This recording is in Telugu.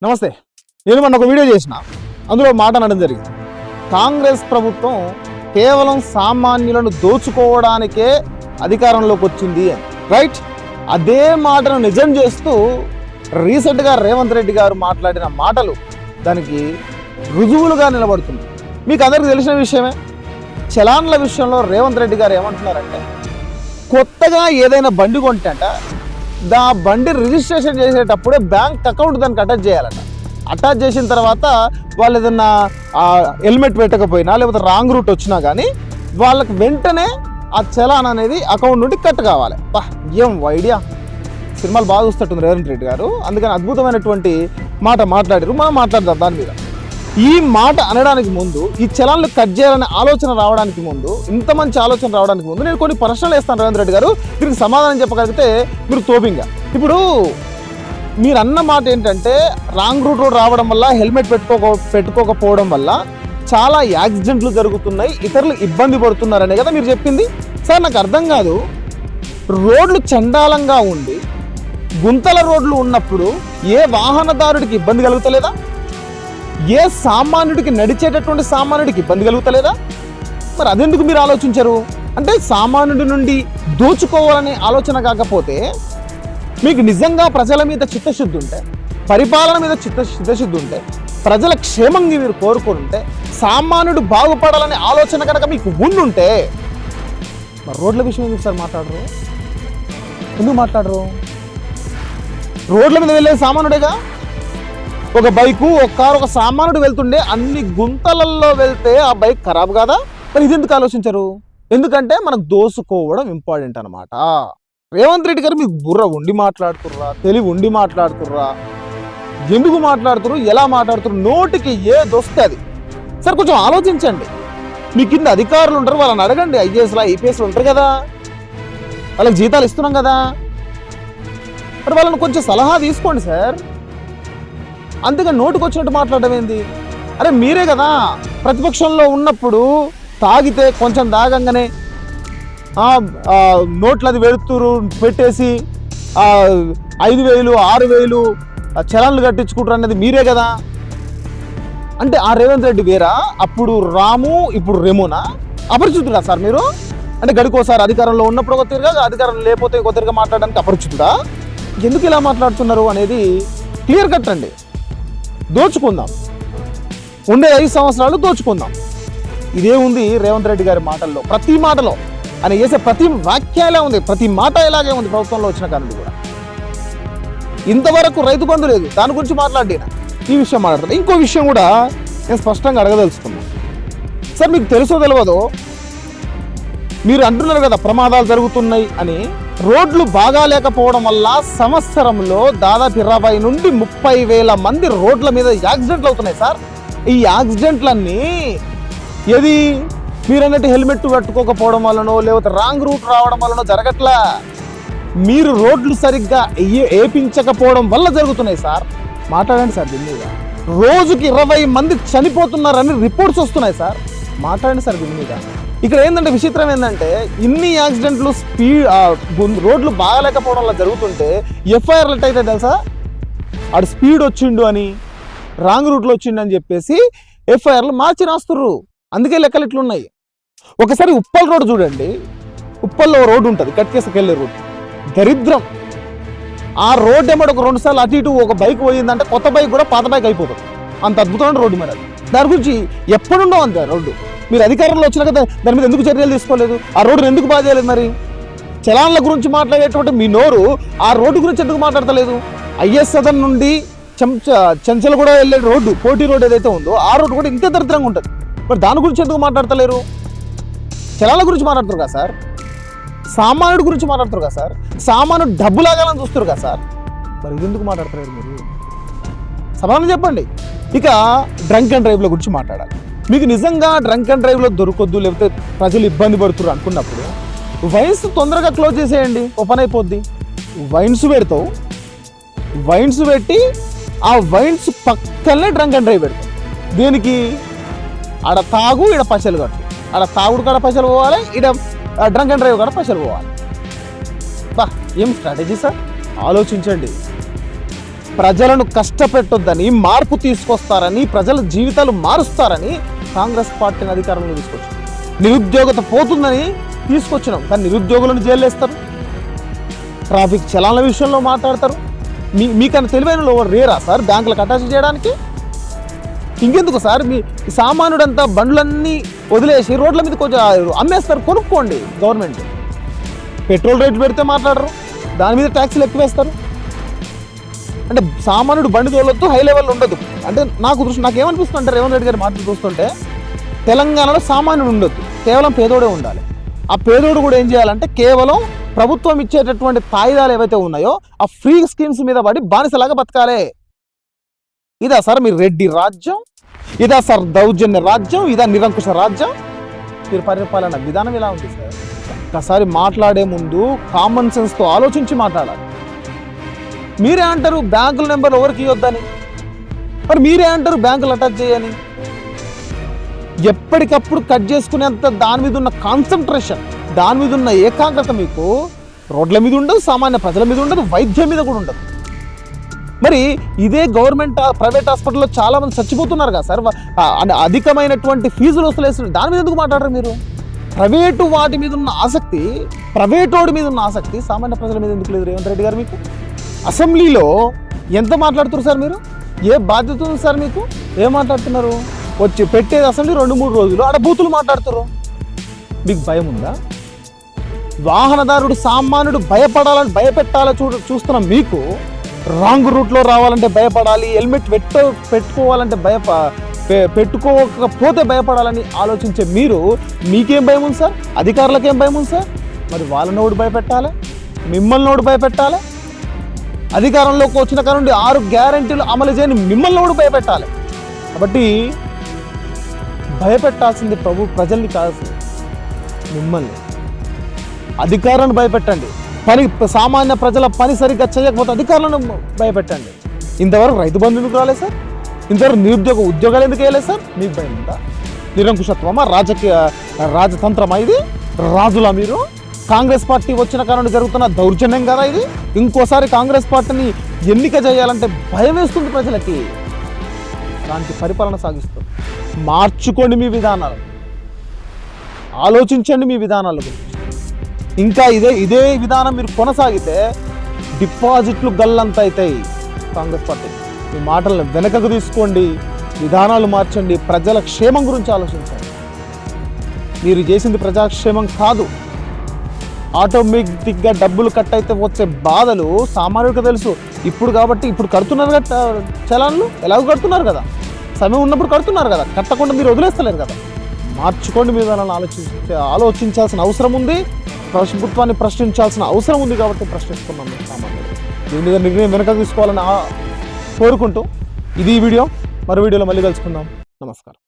నమస్తే. నేను మొన్న ఒక వీడియో చేసిన, అందులో మాట అనడం జరిగింది. కాంగ్రెస్ ప్రభుత్వం కేవలం సామాన్యులను దోచుకోవడానికే అధికారంలోకి వచ్చింది అని. రైట్? అదే మాటను నిజం చేస్తూ రీసెంట్గా రేవంత్ రెడ్డి గారు మాట్లాడిన మాటలు దానికి రుజువులుగా నిలబడుతుంది. మీకు అందరికీ తెలిసిన విషయమే. చలాన్ల విషయంలో రేవంత్ రెడ్డి గారు ఏమంటున్నారంటే, కొత్తగా ఏదైనా బండి కొంటేట దా బండి రిజిస్ట్రేషన్ చేసేటప్పుడే బ్యాంక్ అకౌంట్ దానికి అటాచ్ చేయాలట. అటాచ్ చేసిన తర్వాత వాళ్ళు ఏదన్నా హెల్మెట్ పెట్టకపోయినా లేకపోతే రాంగ్ రూట్ వచ్చినా కానీ వాళ్ళకి వెంటనే ఆ చలాన్ అనేది అకౌంట్ నుండి కట్ కావాలి. ఏం ఐడియా! సినిమాలు బాగా చూస్తట్టుంది రేవంత్ రెడ్డి గారు. అందుకని అద్భుతమైనటువంటి మాట మాట్లాడారు. మనం మాట్లాడదాం దాని మీద. ఈ మాట అనడానికి ముందు, ఈ చలాన్లు కట్ చేయాలనే ఆలోచన రావడానికి ముందు, ఇంత మంచి ఆలోచన రావడానికి ముందు నేను కొన్ని ప్రశ్నలు వేస్తాను రేవంత్ రెడ్డి గారు. దీనికి సమాధానం చెప్పగలిగితే మీరు తోపింగా. ఇప్పుడు మీరు అన్న మాట ఏంటంటే, రాంగ్ రూట్ రోడ్ రావడం వల్ల, హెల్మెట్ పెట్టుకోకపోవడం వల్ల చాలా యాక్సిడెంట్లు జరుగుతున్నాయి, ఇతరులు ఇబ్బంది పడుతున్నారనే కదా మీరు చెప్పింది. సార్, నాకు అర్థం కాదు. రోడ్లు చండాలంగా ఉండి గుంతల రోడ్లు ఉన్నప్పుడు ఏ వాహనదారుడికి ఇబ్బంది కలుగుతలేదా? ఏ సామాన్యుడికి, నడిచేటటువంటి సామాన్యుడికి ఇబ్బంది కలుగుతలేదా? మరి అదెందుకు మీరు ఆలోచించరు? అంటే సామాన్యుడి నుండి దోచుకోవాలనే ఆలోచన కాకపోతే, మీకు నిజంగా ప్రజల మీద చిత్తశుద్ధి ఉంటే, పరిపాలన మీద చిత్తశుద్ధి ఉంటే, ప్రజల క్షేమంగా మీరు కోరుకుంటే, సామాన్యుడు బాగుపడాలనే ఆలోచన కనుక మీకు ఉండుంటే, మరి రోడ్ల విషయం ఎందుకు సార్ మాట్లాడరు? ఎందుకు మాట్లాడరు? రోడ్ల మీద వెళ్ళే సామాన్యుడేగా. ఒక బైకు, ఒక కారు, ఒక సామాన్యుడు వెళ్తుండే అన్ని గుంతలలో వెళ్తే ఆ బైక్ ఖరాబ్ కాదా? మరి ఇది ఎందుకు ఆలోచించరు? ఎందుకంటే మనకు దోసుకోవడం ఇంపార్టెంట్ అనమాట. రేవంత్ రెడ్డి గారు మీకు బుర్ర ఉండి మాట్లాడుతుర్రా, తెలివి ఉండి మాట్లాడుతుర్రా, ఎందుకు మాట్లాడుతురు, ఎలా మాట్లాడుతురు, నోటికి ఏది వస్తే అది. సార్, కొంచెం ఆలోచించండి. మీ కింద అధికారులు ఉంటారు, వాళ్ళని అడగండి. ఐఏఎస్లు, ఐపీఎస్లు ఉంటారు కదా, వాళ్ళకి జీతాలు ఇస్తున్నాం కదా, మరి వాళ్ళని కొంచెం సలహా తీసుకోండి సార్. అంతేగా నోటుకు వచ్చినట్టు మాట్లాడడం ఏంది? అరే, మీరే కదా ప్రతిపక్షంలో ఉన్నప్పుడు తాగితే కొంచెం తాగంగానే నోట్లు అది వెళుతురు పెట్టేసి 5,000, 6,000 చలాన్లు కట్టించుకుంటారు అనేది మీరే కదా. అంటే ఆ రేవంత్ రెడ్డి వేరా? అప్పుడు రాము, ఇప్పుడు రెమోనా? అపరిచితుడా సార్ మీరు? అంటే గడికోసారి అధికారంలో ఉన్నప్పుడు ఒక తిరగా, అధికారం లేకపోతే ఒక తిరగా మాట్లాడడానికి అపరిచితుడా? ఎందుకు ఇలా మాట్లాడుతున్నారు అనేది క్లియర్ కట్ అండి. దోచుకుందాం, ఉండే 5 సంవత్సరాలు దోచుకుందాం. ఇదే ఉంది రేవంత్ రెడ్డి గారి మాటల్లో. ప్రతి మాటలో ఆయన చేసే ప్రతి వాక్యాలే ఉంది, ప్రతి మాట ఇలాగే ఉంది ప్రభుత్వంలో వచ్చిన కానీ కూడా. ఇంతవరకు రైతు బంధు లేదు, దాని గురించి మాట్లాడినా ఈ విషయం మాట్లాడతాను. ఇంకో విషయం కూడా నేను స్పష్టంగా అడగదలుచుకున్నాను. సార్, మీకు తెలుసో తెలియదో, మీరు అంటున్నారు కదా ప్రమాదాలు జరుగుతున్నాయి అని. రోడ్లు బాగా లేకపోవడం వల్ల సంవత్సరంలో దాదాపు 20 నుండి 30,000 మంది రోడ్ల మీద యాక్సిడెంట్లు అవుతున్నాయి సార్. ఈ యాక్సిడెంట్లన్నీ ఏది మీరు అన్నట్టు హెల్మెట్ కట్టుకోకపోవడం వల్లనో లేకపోతే రాంగ్ రూట్ రావడం వల్లనో జరగట్లా, మీరు రోడ్లు సరిగ్గా వేయించకపోవడం వల్ల జరుగుతున్నాయి సార్. మాట్లాడండి సార్ దీని మీద. రోజుకి 20 మంది చనిపోతున్నారని రిపోర్ట్స్ వస్తున్నాయి సార్. మాట్లాడండి సార్ దీని మీద. ఇక్కడ ఏంటంటే విచిత్రం ఏంటంటే, ఇన్ని యాక్సిడెంట్లు రోడ్లు బాగాలేకపోవడం వల్ల జరుగుతుంటే ఎఫ్ఐఆర్లు అయితే తెలుసా, ఆడు స్పీడ్ వచ్చిండు అని, రాంగ్ రూట్లో వచ్చిండు అని చెప్పేసి ఎఫ్ఐఆర్లు మార్చి రాస్తుర్రు. అందుకే లెక్కలు ఇట్లున్నాయి. ఒకసారి ఉప్పల్ రోడ్డు చూడండి. ఉప్పల్లో రోడ్డు ఉంటుంది, కట్కేసుకెళ్ళే రోడ్డు, దరిద్రం. ఆ రోడ్డు ఏమో ఒక 2 సార్లు అటు ఇటు ఒక బైక్ పోయిందంటే కొత్త బైక్ కూడా పాత బైక్ అయిపోతుంది. అంత అద్భుతమైన రోడ్డు. మరి అది దాని గురించి ఎప్పుడుండో అంతే రోడ్డు. మీరు అధికారంలో వచ్చిన కదా దాని మీద ఎందుకు చర్యలు తీసుకోలేదు? ఆ రోడ్డును ఎందుకు బాగా చేయలేదు? మరి చలాన్ల గురించి మాట్లాడేటువంటి మీ నోరు ఆ రోడ్డు గురించి ఎందుకు మాట్లాడతలేదు? ఐఎస్ సదన్ నుండి చెంచల్ కూడా వెళ్ళే రోడ్డు, పోటీ రోడ్డు ఏదైతే ఉందో ఆ రోడ్డు కూడా ఇంతే దరిద్రంగా ఉంటుంది. మరి దాని గురించి ఎందుకు మాట్లాడతలేరు? చలాన్ల గురించి మాట్లాడుతారు కదా సార్, సామాన్యుడి గురించి మాట్లాడుతారు కదా సార్, సామాన్యుడు డబ్బు లాగాలని చూస్తారు కదా సార్. మరి ఇది ఎందుకు మాట్లాడతలేరు మీరు? సమాధానం చెప్పండి. ఇక డ్రంక్ అండ్ డ్రైవ్ల గురించి మాట్లాడాలి. మీకు నిజంగా డ్రంక్ అండ్ డ్రైవ్లో దొరకొద్దు, లేకపోతే ప్రజలు ఇబ్బంది పడుతున్నారు అనుకున్నప్పుడు వైన్స్ తొందరగా క్లోజ్ చేసేయండి, ఓపెన్ అయిపోద్ది. వైన్స్ పెడతావు, వైన్స్ పెట్టి ఆ వైన్స్ పక్కనే డ్రంక్ అండ్ డ్రైవ్ పెడతావు. దేనికి? ఆడ తాగు, ఈడ పైసలు కట్టు. ఆడ తాగుడు కాడ పైసలు పోవాలి, ఈడ డ్రంక్ అండ్ డ్రైవ్ కాడ పైసలు పోవాలి. ఏం స్ట్రాటజీ సార్? ఆలోచించండి. ప్రజలను కష్టపెట్టొద్దని, మార్పు తీసుకొస్తారని, ప్రజల జీవితాలు మారుస్తారని కాంగ్రెస్ పార్టీని అధికారంలో తీసుకొచ్చాం. నిరుద్యోగత పోతుందని తీసుకొచ్చినాం, కానీ నిరుద్యోగులను జైలేస్తారు, ట్రాఫిక్ చలాన్ల విషయంలో మాట్లాడతారు. మీకన్నా తెలివైన ఎవరు రేరా సార్ బ్యాంకులకు అటాచ్ చేయడానికి? ఇంకెందుకు సార్ మీ సామాన్యుడంతా బండ్లన్నీ వదిలేసి రోడ్ల మీద కొంచెం అమ్మేస్తారు. కొనుక్కోండి. గవర్నమెంట్ పెట్రోల్ రేట్లు పెడితే మాట్లాడరు, దాని మీద ట్యాక్సీలు ఎక్కువేస్తారు. అంటే సామాన్యుడు బండి తోలొద్దు, హై లెవెల్ ఉండదు. అంటే నాకేమనిపిస్తుంది అంటే రేవంత్ రెడ్డి గారి మాటలు చూస్తుంటే తెలంగాణలో సామాన్యుడు ఉండొద్దు, కేవలం పేదోడే ఉండాలి. ఆ పేదోడు కూడా ఏం చేయాలంటే కేవలం ప్రభుత్వం ఇచ్చేటటువంటి తాయిదాలు ఏవైతే ఉన్నాయో ఆ ఫ్రీ స్కీమ్స్ మీద పడి బానిసలాగా బతకాలే. ఇదా సార్ మీరు రెడ్డి రాజ్యం? ఇదా సార్ దౌర్జన్య రాజ్యం? ఇదా నిరంకుశ రాజ్యం? మీరు పరిపాలన విధానం ఇలా ఉంది సార్. ఒకసారి మాట్లాడే ముందు కామన్ సెన్స్తో ఆలోచించి మాట్లాడాలి. మీరే అంటారు బ్యాంకుల నెంబర్ ఎవరికి ఇవ్వద్దని, మరి మీరే అంటారు బ్యాంకులు అటాచ్ చేయని. ఎప్పటికప్పుడు కట్ చేసుకునేంత దాని మీద ఉన్న కాన్సన్ట్రేషన్, దాని మీద ఉన్న ఏకాగ్రత మీకు రోడ్ల మీద ఉండదు, సామాన్య ప్రజల మీద ఉండదు, వైద్యం మీద కూడా ఉండదు. మరి ఇదే గవర్నమెంట్ ప్రైవేట్ హాస్పిటల్లో చాలా మంది చచ్చిపోతున్నారు కదా సార్, అధికమైనటువంటి ఫీజులు వసూలు దాని మీద ఎందుకు మాట్లాడరు మీరు? ప్రైవేటు వాటి మీద ఉన్న ఆసక్తి, ప్రైవేటోడి మీద ఉన్న ఆసక్తి సామాన్య ప్రజల మీద ఎందుకు లేదు రేవంత్ రెడ్డి గారు? మీకు అసెంబ్లీలో ఎంత మాట్లాడుతున్నారు సార్ మీరు? ఏ బాధ్యత ఉంది సార్ మీకు? ఏం మాట్లాడుతున్నారు? వచ్చి పెట్టేది అసెంబ్లీ 2-3 రోజులు, ఆడ బూతులు మాట్లాడుతున్నారు. మీకు భయం ఉందా? వాహనదారుడు సామాన్యుడు భయపెట్టాలని చూస్తున్న మీకు రాంగ్ రూట్లో రావాలంటే భయపడాలి, హెల్మెట్ పెట్టుకోవాలంటే పెట్టుకోకపోతే భయపడాలని ఆలోచించే మీరు, మీకేం భయం ఉంది సార్? అధికారులకేం భయం ఉంది సార్? మరి వాళ్ళని ఒకటి భయపెట్టాలి, మిమ్మల్ని ఒకటి భయపెట్టాలి. అధికారంలోకి వచ్చిన కాడ నుండి 6 గ్యారెంటీలు అమలు చేయని మిమ్మల్ని ఒకటి భయపెట్టాలి. కాబట్టి భయపెట్టాల్సింది ప్రజల్ని కాదు, మిమ్మల్ని. అధికారాన్ని భయపెట్టండి, సామాన్య ప్రజల పని సరిగ్గా చేయకపోతే అధికారులను భయపెట్టండి. ఇంతవరకు రైతు బంధు ఎందుకు రాలేదు సార్? ఇంతవరకు నిరుద్యోగ ఉద్యోగాలు ఎందుకు వేయలేదు సార్? మీకు భయం ఉందా? నిరంకుశత్వమా? రాజతంత్రమా ఇది? రాజులా మీరు? కాంగ్రెస్ పార్టీ వచ్చిన కారణం జరుగుతున్న దౌర్జన్యం కదా ఇది? ఇంకోసారి కాంగ్రెస్ పార్టీని ఎన్నిక చేయాలంటే భయం వేస్తుంది ప్రజలకి. అలాంటి పరిపాలన సాగిస్తుంది. మార్చుకోండి మీ విధానాలు, ఆలోచించండి మీ విధానాల గురించి. ఇంకా ఇదే విధానం మీరు కొనసాగితే డిపాజిట్లు గల్లంత అవుతాయి కాంగ్రెస్ పార్టీ. మీ మాటలను వెనకకు తీసుకోండి, విధానాలు మార్చండి, ప్రజల క్షేమం గురించి ఆలోచించండి. మీరు చేసింది ప్రజాక్షేమం కాదు. ఆటోమేటిక్గా డబ్బులు కట్ అయితే వచ్చే బాధలు సామాన్యుడికి తెలుసు. ఇప్పుడు కాబట్టి ఇప్పుడు కడుతున్నారు కదా చలాన్లు, ఎలాగో కడుతున్నారు కదా, సమయం ఉన్నప్పుడు కడుతున్నారు కదా, కట్టకుండా మీరు వదిలేస్తలేరు కదా. మార్చుకోండి మీ విధానాలను ఆలోచించాల్సిన అవసరం ఉంది. ప్రభుత్వాన్ని ప్రశ్నించాల్సిన అవసరం ఉంది కాబట్టి ప్రశ్నిస్తున్నాం సామాన్యుడు. దీని మీద నిర్ణయం వెనక తీసుకోవాలని కోరుకుంటూ ఇది ఈ వీడియో. మరో వీడియోలో మళ్ళీ కలుసుకుందాం. నమస్కారం.